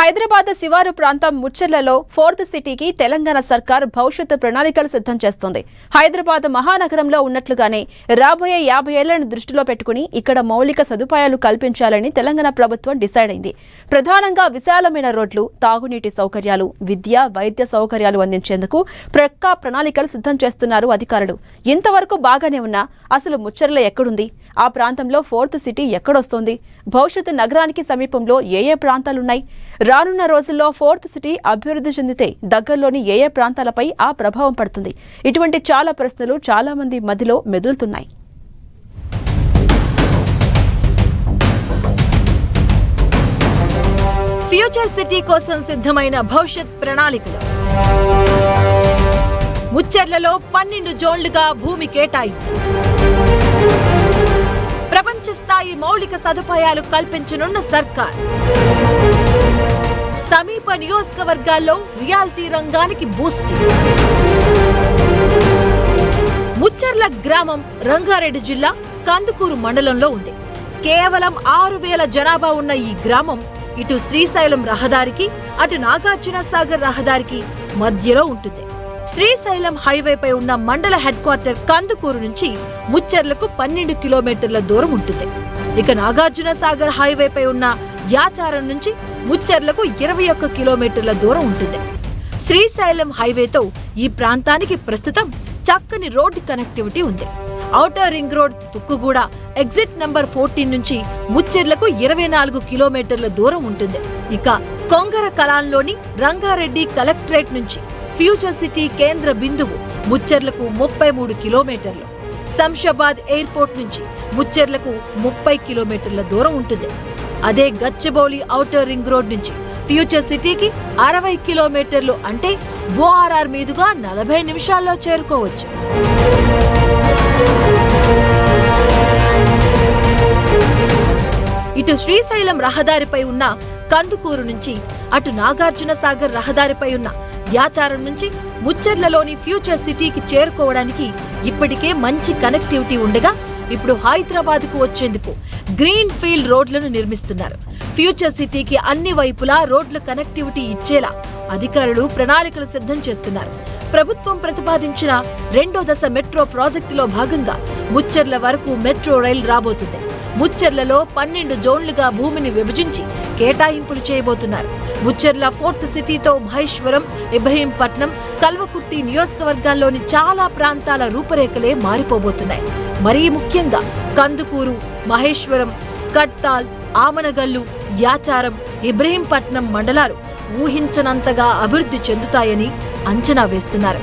హైదరాబాద్ శివారు ప్రాంతం ముచ్చెర్లలో ఫోర్త్ సిటీకి తెలంగాణ సర్కార్ భవిష్యత్తు ప్రణాళికలు సిద్ధం చేస్తోంది. హైదరాబాద్ మహానగరంలో ఉన్నట్లుగానే రాబోయే 50 ఏళ్లను దృష్టిలో పెట్టుకుని ఇక్కడ మౌలిక సదుపాయాలు కల్పించాలని తెలంగాణ ప్రభుత్వం డిసైడ్ అయింది. ప్రధానంగా విశాలమైన రోడ్లు, తాగునీటి సౌకర్యాలు, విద్య, వైద్య సౌకర్యాలు అందించేందుకు ప్రక్కా ప్రణాళికలు సిద్ధం చేస్తున్నారు అధికారులు. ఇంతవరకు బాగానే ఉన్నా అసలు ముచ్చెర్ల ఎక్కడుంది? ఆ ప్రాంతంలో ఫోర్త్ సిటీ ఎక్కడొస్తోంది? భవిష్యత్తు నగరానికి సమీపంలో ఏ ప్రాంతాలున్నాయి? రానున్న రోజుల్లో ఫోర్త్ సిటీ అభివృద్ధి చెందితే దగ్గరలోని ఏ ప్రాంతాలపై ఆ ప్రభావం పడుతుంది? ఇటువంటి చాలా ప్రశ్నలు చాలా మంది మధ్యలో మెదులుతున్నాయి. ఫ్యూచర్ సిటీ కోసం సిద్ధమైన భవిష్యత్ ప్రణాళికలు. ముచ్చెర్లలో 12 జోన్లుగా భూమి కేటాయింపు. ప్రపంచ స్థాయి మౌలిక సదుపాయాలు కల్పించనున్న సర్కార్. సమీప నియోజకవర్గాల్లో రియాలిటీ రంగానికి బూస్టింగ్. ముచ్చెర్ల గ్రామం రంగారెడ్డి జిల్లా కందుకూరు మండలంలో ఉంది. కేవలం 6000 జనాభా ఉన్న ఈ గ్రామం ఇటు శ్రీశైలం రహదారికి, అటు నాగార్జున సాగర్ రహదారికి మధ్యలో ఉంటుంది. శ్రీశైలం హైవేపై ఉన్న మండల హెడ్ క్వార్టర్ కందుకూరు నుంచి ముచ్చెర్లకు 12 కిలోమీటర్ల దూరం ఉంటుంది. ఇక నాగార్జున సాగర్ హైవేపై ఉన్న యాచారం నుంచి ముచ్చెర్లకు 21 కిలోమీటర్ల దూరం ఉంటుంది. శ్రీశైలం హైవేతో ఈ ప్రాంతానికి ప్రస్తుతం చక్కని రోడ్డు కనెక్టివిటీ ఉంది. Outer ring road Tukkuguda exit number 14 నుంచి ముచ్చెర్లకు 24 కిలోమీటర్ల దూరం ఉంటుంది. ఇక కొంగర కలాన్లోని రంగారెడ్డి కలెక్టరేట్ నుంచి ఫ్యూచర్ సిటీ కేంద్ర బిందువు ముచ్చెర్లకు 33 కిలోమీటర్లు. శంషాబాద్ ఎయిర్పోర్ట్ నుంచి ముచ్చెర్లకు 30 కిలోమీటర్ల దూరం ఉంటుంది. అదే గచ్చిబౌలి ఔటర్ రింగ్ రోడ్ నుంచి ఫ్యూచర్ సిటీకి 60 కిలోమీటర్లు, అంటే ఓఆర్ఆర్ మీదుగా 40 నిమిషాల్లో చేరుకోవచ్చు. ఇటు శ్రీశైలం రహదారిపై ఉన్న కందుకూరు నుంచి, అటు నాగార్జున సాగర్ రహదారిపై ఉన్న యాచారం నుంచి ముచ్చెర్లలోని ఫ్యూచర్ సిటీకి చేరుకోవడానికి ఇప్పటికే మంచి కనెక్టివిటీ ఉండగా, ఇప్పుడు హైదరాబాద్ కు వచ్చేందుకు గ్రీన్ ఫీల్డ్ రోడ్లను నిర్మిస్తున్నారు. ఫ్యూచర్ సిటీకి అన్ని వైపులా రోడ్ల కనెక్టివిటీ ఇచ్చేలా అధికారులు ప్రణాళికలు సిద్ధం చేస్తున్నారు. ప్రభుత్వం ప్రతిపాదించిన 2వ దశ మెట్రో ప్రాజెక్టులో భాగంగా ముచ్చెర్ల వరకు మెట్రో రైలు రాబోతుంది. ముచ్చెర్లలో 12 జోన్లుగా భూమిని విభజించి కేటాయింపులు చేయబోతున్నారు. ముచ్చెర్ల ఫోర్త్ సిటీతో మహేశ్వరం, ఇబ్రహీంపట్నం, కల్వకుర్తి నియోజకవర్గాల్లోని చాలా ప్రాంతాల రూపురేఖలే మారిపోబోతున్నాయి. మరీ ముఖ్యంగా కందుకూరు, మహేశ్వరం, కట్టాల్, ఆమనగల్లు, యాచారం, ఇబ్రహీంపట్నం మండలాలు ఊహించనంతగా అభివృద్ధి చెందుతాయని అంచనా వేస్తున్నారు.